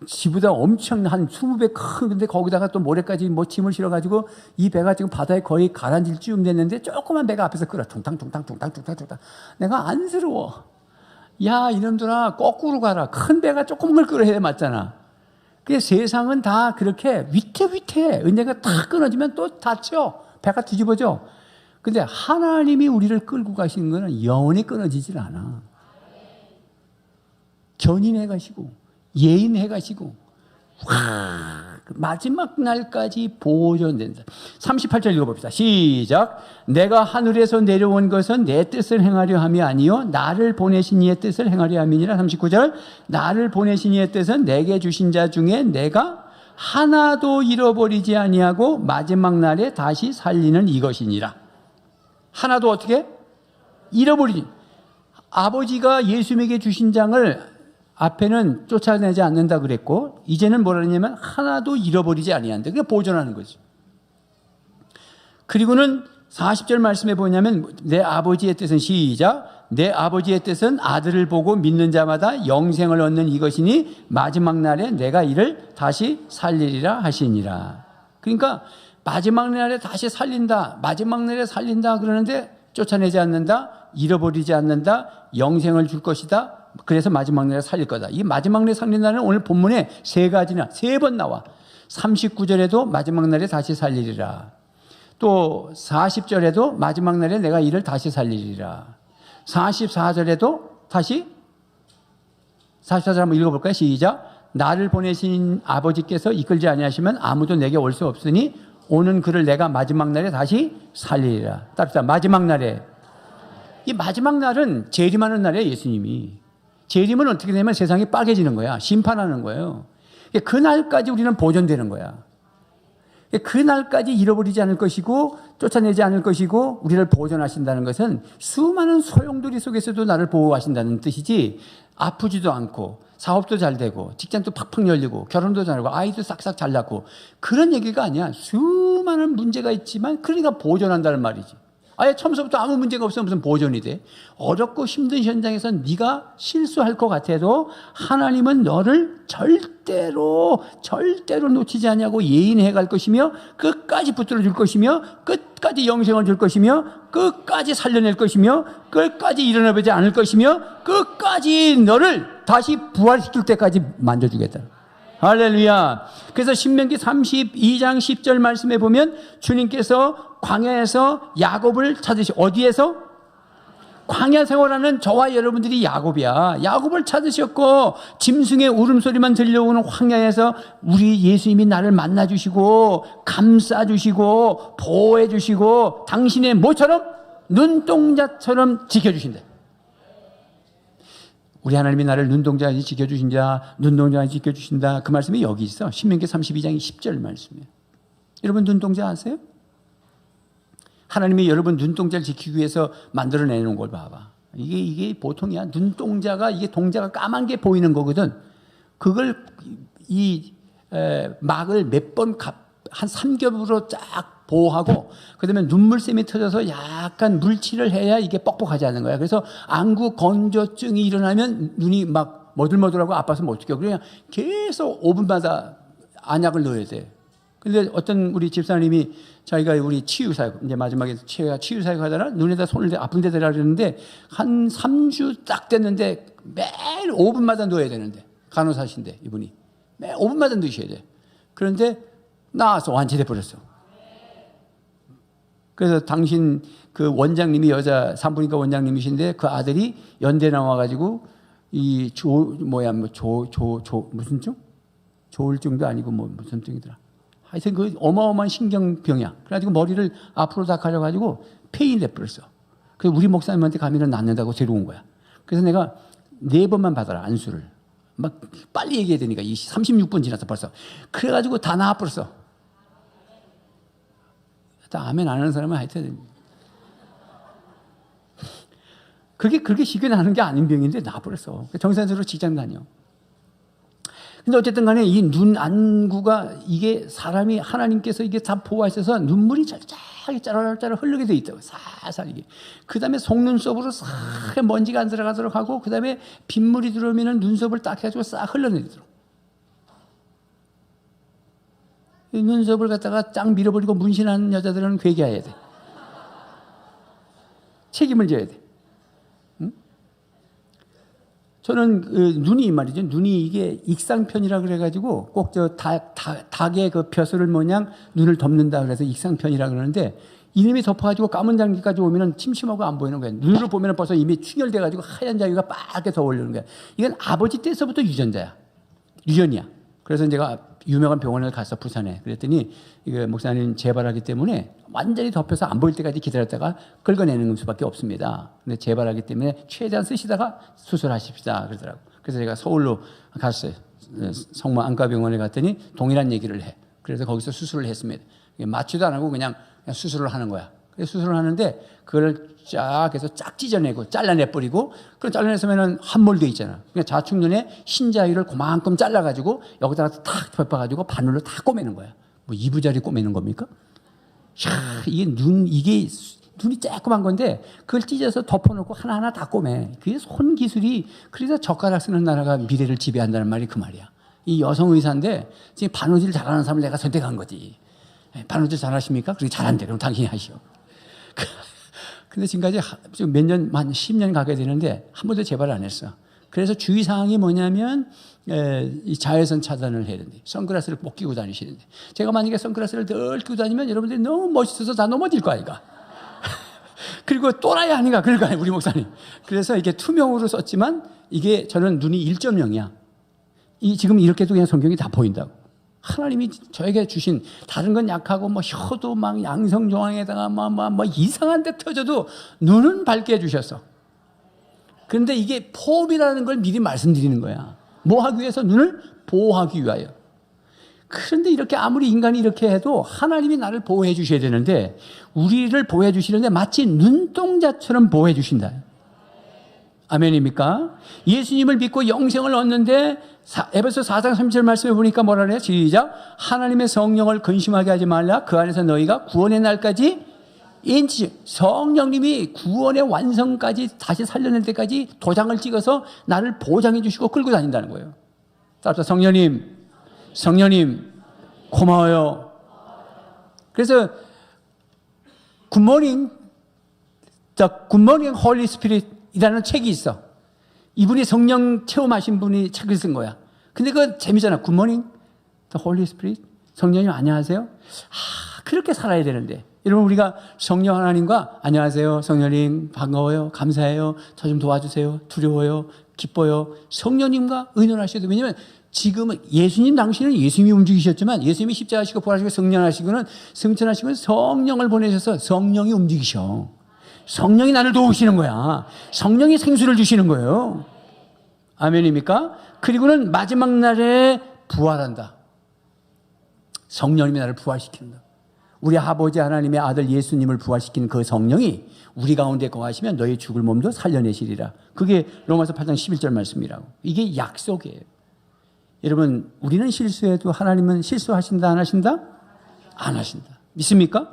지보다 엄청 한 20배 큰, 근데 거기다가 또 모래까지 짐을 실어가지고 이 배가 지금 바다에 거의 가라앉을 쯤 됐는데 조그만 배가 앞에서 끌어. 퉁탕퉁탕. 내가 안쓰러워. 야, 이놈들아, 거꾸로 가라. 큰 배가 조그만 걸 끌어야 맞잖아. 그래서 세상은 다 그렇게 위태위태해. 은혜가 다 끊어지면 또 다쳐. 배가 뒤집어져. 근데 하나님이 우리를 끌고 가시는 거는 영원히 끊어지질 않아. 견인해 가시고, 예인해 가시고, 마지막 날까지 보존된다. 38절 읽어봅시다. 시작. 내가 하늘에서 내려온 것은 내 뜻을 행하려 함이 아니요 나를 보내신 이의 뜻을 행하려 함이니라. 39절. 나를 보내신 이의 뜻은 내게 주신 자 중에 내가 하나도 잃어버리지 아니하고 마지막 날에 다시 살리는 이것이니라. 하나도 어떻게? 잃어버리지. 아버지가 예수님에게 주신 장을 앞에는 쫓아내지 않는다 그랬고 이제는 뭐라 그러냐면 하나도 잃어버리지 아니한다. 그게 보존하는 거죠. 그리고는 40절 말씀에 보냐면 내 아버지의 뜻은 시작. 내 아버지의 뜻은 아들을 보고 믿는 자마다 영생을 얻는 이것이니 마지막 날에 내가 이를 다시 살리리라 하시니라. 그러니까 마지막 날에 다시 살린다, 마지막 날에 살린다 그러는데 쫓아내지 않는다, 잃어버리지 않는다, 영생을 줄 것이다. 그래서 마지막 날에 살릴 거다. 이 마지막 날에 살린다는 오늘 본문에 세 가지나 세 번 나와. 39절에도 마지막 날에 다시 살리리라. 또 40절에도 마지막 날에 내가 이를 다시 살리리라. 44절에도 다시 44절 한번 읽어볼까요? 시작. 나를 보내신 아버지께서 이끌지 아니하시면 아무도 내게 올 수 없으니 오는 그를 내가 마지막 날에 다시 살리리라. 따뜻한 마지막 날에. 이 마지막 날은 재림하는 날이에요. 예수님이. 재림은 어떻게 되면 세상이 빨개지는 거야. 심판하는 거예요. 그날까지 우리는 보존되는 거야. 그날까지 잃어버리지 않을 것이고 쫓아내지 않을 것이고 우리를 보존하신다는 것은 수많은 소용돌이 속에서도 나를 보호하신다는 뜻이지, 아프지도 않고 사업도 잘 되고 직장도 팍팍 열리고 결혼도 잘하고 아이도 싹싹 잘 낳고 그런 얘기가 아니야. 수많은 문제가 있지만 그러니까 보존한다는 말이지. 아예 처음부터 아무 문제가 없으면 무슨 보존이 돼. 어렵고 힘든 현장에서 네가 실수할 것 같아도 하나님은 너를 절대로 놓치지 않냐고 예인해 갈 것이며 끝까지 붙들어 줄 것이며 끝까지 영생을 줄 것이며 끝까지 살려낼 것이며 끝까지 일어나보지 않을 것이며 끝까지 너를 다시 부활시킬 때까지 만져주겠다. 할렐루야. 그래서 신명기 32장 10절 말씀에 보면 주님께서 광야에서 야곱을 찾으시고, 어디에서? 광야 생활하는 저와 여러분들이 야곱이야. 야곱을 찾으셨고 짐승의 울음소리만 들려오는 황야에서 우리 예수님이 나를 만나주시고 감싸주시고 보호해주시고 당신의 뭐처럼? 눈동자처럼 지켜주신다. 우리 하나님이 나를 눈동자같이 지켜주신다, 눈동자같이 지켜주신다. 그 말씀이 여기 있어. 신명기 32장 10절 말씀이에요. 여러분 눈동자 아세요? 하나님이 여러분 눈동자를 지키기 위해서 만들어내는 걸 봐봐. 이게 보통이야. 눈동자가, 이게 동자가 까만 게 보이는 거거든. 그걸 막을 몇 번 한 3겹으로 쫙 보호하고 그다음에 눈물샘이 터져서 약간 물칠을 해야 이게 뻑뻑하지 않는 거야. 그래서 안구 건조증이 일어나면 눈이 막 머들머들하고 아파서 못 지켜. 그냥 계속 5분마다 안약을 넣어야 돼. 근데 어떤 우리 집사님이 자기가 우리 치유사역, 이제 마지막에 치유사역 하다가 눈에다 손을 아픈 데 대라 그랬는데 한 3주 딱 됐는데 매일 5분마다 넣어야 되는데, 간호사신데 이분이 매일 5분마다 넣으셔야 돼. 그런데 나와서 완치돼 버렸어. 그래서 당신 그 원장님이 여자 산부인과 원장님이신데 그 아들이 연대 나와가지고 무슨 증? 조울증도 아니고 무슨 증이더라. 하여튼 그 어마어마한 신경병이야. 그래가지고 머리를 앞으로 다 가려가지고 폐인 돼버렸어. 그래서 우리 목사님한테 가면은 낫는다고 데려온 거야. 그래서 내가 4번만 받아라, 안수를. 막 빨리 얘기해야 되니까 36분 지났어 벌써. 그래가지고 다 나와버렸어. 아멘 안 하는 사람은 하여튼 그게 그렇게 쉽게 나는 게 아닌 병인데 나버렸어. 정상적으로 직장 다녀. 근데 어쨌든 간에 이 눈 안구가 이게 사람이 하나님께서 이게 다 보호하셔서 눈물이 짜라짜라 흐르게 돼 있다고. 살살 이게. 그 다음에 속눈썹으로 싹 먼지가 안 들어가도록 하고 그 다음에 빗물이 들어오면 눈썹을 딱 해가지고 싹 흘러내리도록. 이 눈썹을 갖다가 쫙 밀어버리고 문신하는 여자들은 회개해야 돼. 책임을 져야 돼. 응? 저는 눈이 말이죠. 눈이 이게 익상편이라 그래가지고 꼭 저 닭의 그 벼슬을 모양 눈을 덮는다 그래서 익상편이라 그러는데 이놈이 덮어가지고 까만 장기까지 오면은 침침하고 안 보이는 거야. 눈으로 보면은 벌써 이미 충혈돼가지고 하얀 장기가 빨갛게 더 올리는 거야. 이건 아버지 때서부터 유전자야. 유전이야. 그래서 제가 유명한 병원을 가서 부산에 그랬더니 이거 목사님 재발하기 때문에 완전히 덮여서 안 보일 때까지 기다렸다가 긁어내는 수밖에 없습니다. 근데 재발하기 때문에 최대한 쓰시다가 수술하십시다 그러더라고. 그래서 제가 서울로 갔어요. 성모 안과병원에 갔더니 동일한 얘기를 해. 그래서 거기서 수술을 했습니다. 마취도 안 하고 그냥 수술을 하는 거야. 그래서 수술을 하는데 그걸 쫙 해서 쫙 찢어내고 잘라내버리고 그걸 잘라냈으면 함몰돼 있잖아. 그러니까 좌측눈에 흰자위를 그만큼 잘라가지고 여기다가 탁 덮어가지고 바늘로 다 꼬매는 거야. 뭐 이부자리 꼬매는 겁니까? 이게 눈이 쬐끄만 건데 그걸 찢어서 덮어놓고 하나하나 다 꼬매. 그게 손 기술이, 그래서 젓가락 쓰는 나라가 미래를 지배한다는 말이 그 말이야. 이 여성 의사인데 지금 바느질 잘하는 사람을 내가 선택한 거지. 바느질 잘하십니까? 그렇게 잘한대. 그럼 당신이 하시오. 근데 지금까지 몇 년, 한 10년 가게 되는데 한 번도 재발 안 했어. 그래서 주의사항이 뭐냐면 이 자외선 차단을 해야 된대. 선글라스를 꼭 끼고 다니시는데, 제가 만약에 선글라스를 늘 끼고 다니면 여러분들이 너무 멋있어서 다 넘어질 거 아이가. 그리고 또라이 아닌가 그럴 거 아니에요, 우리 목사님. 그래서 이게 투명으로 썼지만 이게 저는 눈이 1.0이야. 지금 이렇게도 그냥 성경이 다 보인다고. 하나님이 저에게 주신, 다른 건 약하고 뭐 혀도 막 양성조항에다가 뭐 이상한 데 터져도 눈은 밝게 해주셨어. 그런데 이게 포업이라는 걸 미리 말씀드리는 거야. 뭐 하기 위해서? 눈을 보호하기 위하여. 그런데 이렇게 아무리 인간이 이렇게 해도 하나님이 나를 보호해 주셔야 되는데, 우리를 보호해 주시는데 마치 눈동자처럼 보호해 주신다. 아멘입니까? 예수님을 믿고 영생을 얻는데 에베소 4장 30절 말씀에 보니까 뭐라 그래요? 시작. 하나님의 성령을 근심하게 하지 말라. 그 안에서 너희가 구원의 날까지 인치. 성령님이 구원의 완성까지 다시 살려낼 때까지 도장을 찍어서 나를 보장해 주시고 끌고 다닌다는 거예요. 따라서 성령님 고마워요. 그래서 굿모닝 홀리 스피릿이라는 책이 있어. 이분이 성령 체험하신 분이 책을 쓴 거야. 근데 그거 재미잖아. 굿모닝 홀리 스피릿. 성령님 안녕하세요. 그렇게 살아야 되는데, 여러분, 우리가 성령 하나님과 안녕하세요 성령님 반가워요, 감사해요, 저 좀 도와주세요, 두려워요, 기뻐요, 성령님과 의논하셔야 돼요. 왜냐하면 지금은 예수님 당시는 예수님이 움직이셨지만, 예수님이 십자가시고 부활하시고 승천하시고 성령을 보내셔서 성령이 움직이셔. 성령이 나를 도우시는 거야. 성령이 생수를 주시는 거예요. 아멘입니까? 그리고는 마지막 날에 부활한다. 성령님이 나를 부활시킨다. 우리 아버지 하나님의 아들 예수님을 부활시킨 그 성령이 우리 가운데 거하시면 너희 죽을 몸도 살려내시리라. 그게 로마서 8장 11절 말씀이라고. 이게 약속이에요. 여러분, 우리는 실수해도 하나님은 실수하신다 안 하신다? 안 하신다. 믿습니까?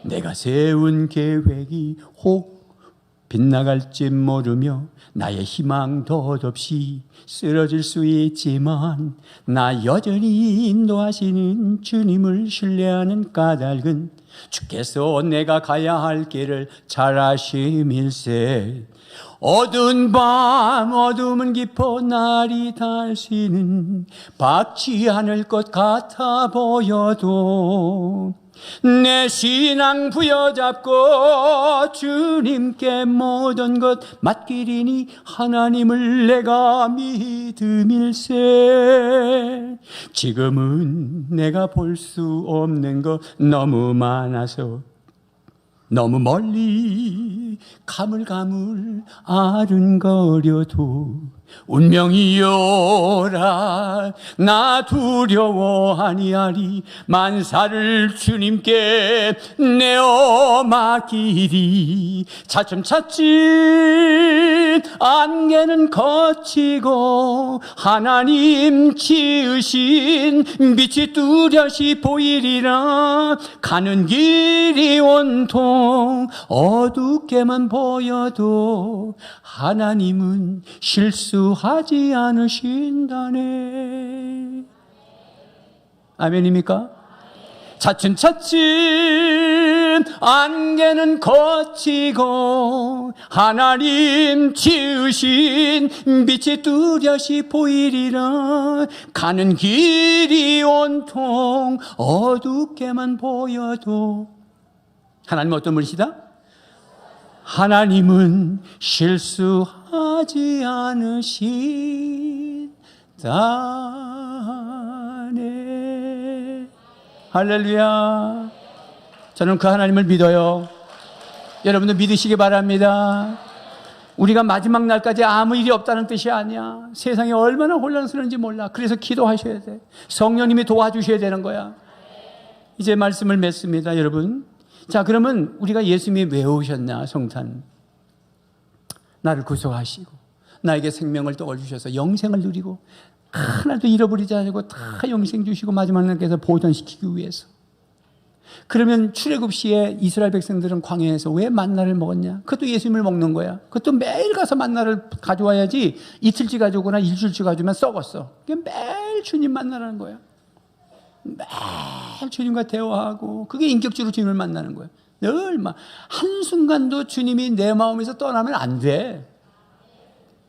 내가 세운 계획이 혹 빗나갈지 모르며 나의 희망 덧없이 쓰러질 수 있지만, 나 여전히 인도하시는 주님을 신뢰하는 까닭은 주께서 내가 가야 할 길을 잘 아심일세. 어두운 밤 어둠은 깊어 날이 닳지는 밝지 않을 것 같아 보여도, 내 신앙 부여잡고 주님께 모든 것 맡기리니 하나님을 내가 믿음일세. 지금은 내가 볼 수 없는 것 너무 많아서 너무 멀리 가물가물 아른거려도, 운명이여라 나 두려워 아니하리. 만사를 주님께 내어 맡기리. 차츰차츰 안개는 거치고 하나님 지으신 빛이 뚜렷이 보이리라. 가는 길이 온통 어둡게만 보여도 하나님은 실수하지 않으신다네. 아멘입니까? 차츰차츰 안개는 거치고 하나님 지으신 빛이 뚜렷이 보이리라. 가는 길이 온통 어둡게만 보여도 하나님은 어떤 분이시다? 하나님은 실수하지 않으신다네. 할렐루야. 저는 그 하나님을 믿어요. 여러분도 믿으시기 바랍니다. 우리가 마지막 날까지 아무 일이 없다는 뜻이 아니야. 세상이 얼마나 혼란스러운지 몰라. 그래서 기도하셔야 돼. 성령님이 도와주셔야 되는 거야. 이제 말씀을 맺습니다, 여러분. 자, 그러면 우리가 예수님이 왜 오셨나? 성탄. 나를 구속하시고 나에게 생명을 떠주셔서 영생을 누리고 하나도 잃어버리지 않고 다 영생 주시고 마지막 날께서 보존시키기 위해서. 그러면 출애굽 시에 이스라엘 백성들은 광야에서 왜 만나를 먹었냐? 그것도 예수님을 먹는 거야. 그것도 매일 가서 만나를 가져와야지 이틀치 가져오거나 일주일치 가져오면 썩었어. 매일 주님 만나라는 거야. 매일 주님과 대화하고 그게 인격적으로 주님을 만나는 거야. 늘 막 한순간도 주님이 내 마음에서 떠나면 안 돼.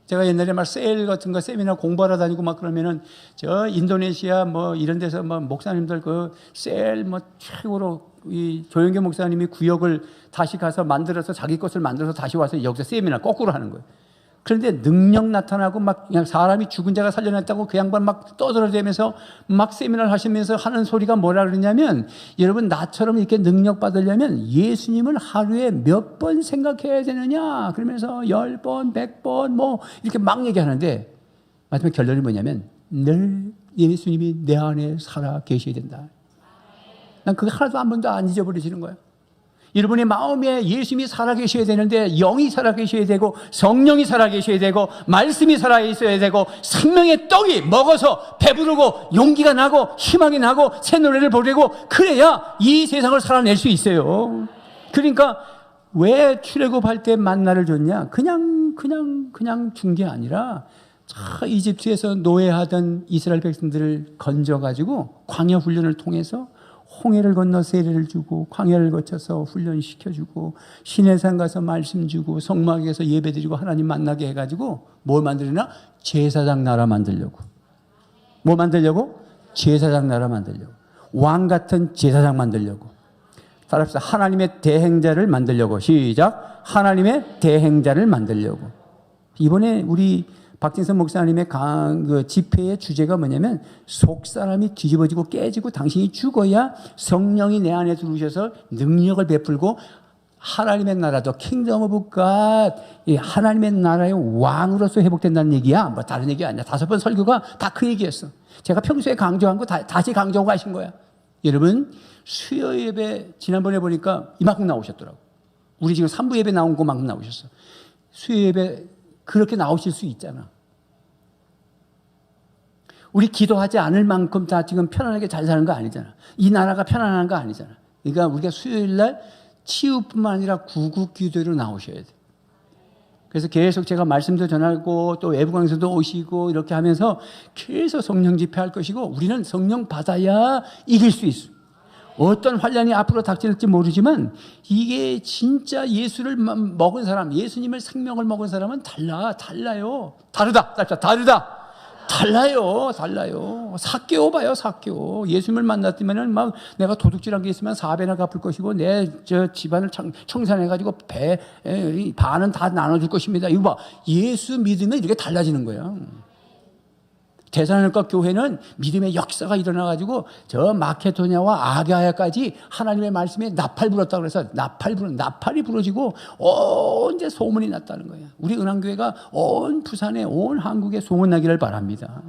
제가 옛날에 막 세일 같은 거 세미나 공부하러 다니고 막 그러면은 저 인도네시아 뭐 이런 데서 뭐 목사님들 그 세일 뭐 최고로 이 조영계 목사님이 구역을 다시 가서 만들어서 자기 것을 만들어서 다시 와서 여기서 세미나 거꾸로 하는 거예요. 그런데 능력 나타나고 막 그냥 사람이 죽은 자가 살려냈다고 그 양반 막 떠들어대면서 막 세미나를 하시면서 하는 소리가 뭐라 그러냐면 여러분 나처럼 이렇게 능력 받으려면 예수님을 하루에 몇 번 생각해야 되느냐 그러면서 10번, 100번 뭐 이렇게 막 얘기하는데 마지막 결론이 뭐냐면 늘 예수님이 내 안에 살아 계셔야 된다. 난 그거 하나도 한 번도 안 잊어버리시는 거예요. 여러분의 마음에 예수님이 살아계셔야 되는데 영이 살아계셔야 되고 성령이 살아계셔야 되고 말씀이 살아있어야 되고 생명의 떡이 먹어서 배부르고 용기가 나고 희망이 나고 새 노래를 부르고 그래야 이 세상을 살아낼 수 있어요. 그러니까 왜 출애굽할 때 만나를 줬냐? 그냥 준 게 아니라 이집트에서 노예하던 이스라엘 백성들을 건져가지고 광야 훈련을 통해서 홍해를 건너 세례를 주고 광야를 거쳐서 훈련시켜주고 시내산 가서 말씀 주고 성막에서 예배드리고 하나님 만나게 해가지고 뭘 만들려나? 제사장 나라 만들려고. 뭐 만들려고? 제사장 나라 만들려고. 왕 같은 제사장 만들려고. 따라합시다. 하나님의 대행자를 만들려고. 시작. 하나님의 대행자를 만들려고. 이번에 우리 박진선 목사님의 그 집회의 주제가 뭐냐면 속 사람이 뒤집어지고 깨지고 당신이 죽어야 성령이 내 안에 들어오셔서 능력을 베풀고 하나님의 나라도 킹덤 오브 갓 하나님의 나라의 왕으로서 회복된다는 얘기야. 뭐 다른 얘기 아니야. 5번 설교가 다 그 얘기였어. 제가 평소에 강조한 거 다시 강조하고 가신 거야. 여러분 수요 예배 지난번에 보니까 이만큼 나오셨더라고. 우리 지금 3부 예배 나온 것만큼 나오셨어. 수요 예배 그렇게 나오실 수 있잖아. 우리 기도하지 않을 만큼 다 지금 편안하게 잘 사는 거 아니잖아. 이 나라가 편안한 거 아니잖아. 그러니까 우리가 수요일 날 치유뿐만 아니라 구국 기도로 나오셔야 돼. 그래서 계속 제가 말씀도 전하고 또 외부 강사도 오시고 이렇게 하면서 계속 성령 집회할 것이고 우리는 성령 받아야 이길 수 있어. 어떤 환란이 앞으로 닥칠지 모르지만 이게 진짜 예수를 먹은 사람, 예수님의 생명을 먹은 사람은 달라요. 달라요. 삭개오 봐요, 삭개오. 예수님을 만났으면은 막 내가 도둑질한 게 있으면 4배나 갚을 것이고 내 저 집안을 청산해가지고 반은 다 나눠줄 것입니다. 이거 봐. 예수 믿으면 이렇게 달라지는 거야. 데살로니가 교회는 믿음의 역사가 일어나가지고 저 마케도냐와 아가야까지 하나님의 말씀에 나팔 불었다고 그래서 나팔이 부러지고 온 데 소문이 났다는 거예요. 우리 은왕교회가 온 부산에 온 한국에 소문나기를 바랍니다.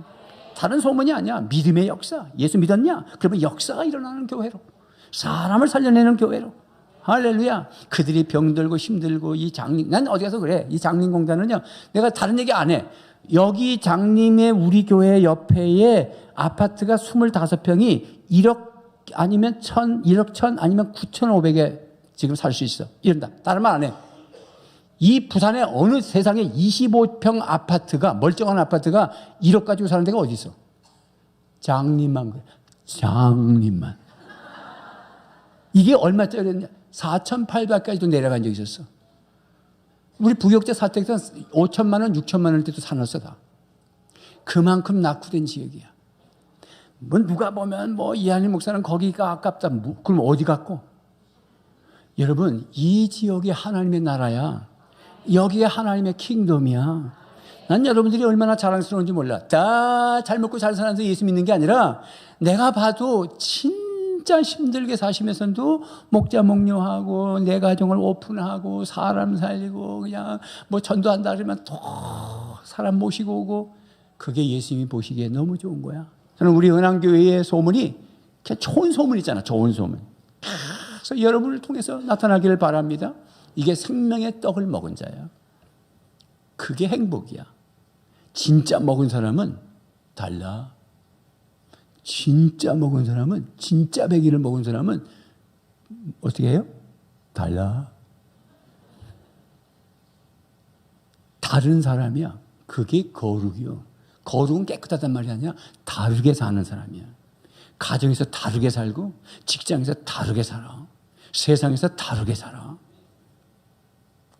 다른 소문이 아니야. 믿음의 역사. 예수 믿었냐? 그러면 역사가 일어나는 교회로. 사람을 살려내는 교회로. 할렐루야. 그들이 병들고 힘들고 이 장님, 난 어디 가서 그래. 이 장림공단은요. 내가 다른 얘기 안 해. 여기 장림의 우리 교회 옆에에 아파트가 25평이 1억 아니면 1억 1천 아니면 9,500에 지금 살 수 있어. 이런다. 다른 말 안 해. 이 부산의 어느 세상에 25평 아파트가 멀쩡한 아파트가 1억 가지고 사는 데가 어디 있어? 장림만 그래. 장림만. 이게 얼마짜리였냐? 4,800까지도 내려간 적이 있었어. 우리 부역자 사택은 5천만 원, 6천만 원대도 사놨어 다. 그만큼 낙후된 지역이야. 뭐 누가 보면 뭐 이한일 목사는 거기가 아깝다. 그럼 어디 갔고? 여러분 이 지역이 하나님의 나라야. 여기가 하나님의 킹덤이야. 난 여러분들이 얼마나 자랑스러운지 몰라. 다 잘 먹고 잘 사는데 예수 믿는 게 아니라 내가 봐도 진짜 힘들게 사시면서도 목자 목료하고 내 가정을 오픈하고 사람 살리고 그냥 뭐 전도한다 그러면 또 사람 모시고 오고 그게 예수님이 보시기에 너무 좋은 거야. 저는 우리 은왕교회의 소문이 그냥 좋은 소문 있잖아. 좋은 소문. 그래서 여러분을 통해서 나타나기를 바랍니다. 이게 생명의 떡을 먹은 자야. 그게 행복이야. 진짜 먹은 사람은 달라. 진짜 먹은 사람은, 진짜 배기를 먹은 사람은 어떻게 해요? 달라. 다른 사람이야. 그게 거룩이요. 거룩은 깨끗하단 말이 아니라 다르게 사는 사람이야. 가정에서 다르게 살고 직장에서 다르게 살아. 세상에서 다르게 살아.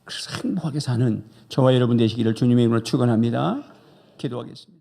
그래서 행복하게 사는 저와 여러분 되시기를 주님의 이름으로 축원합니다. 기도하겠습니다.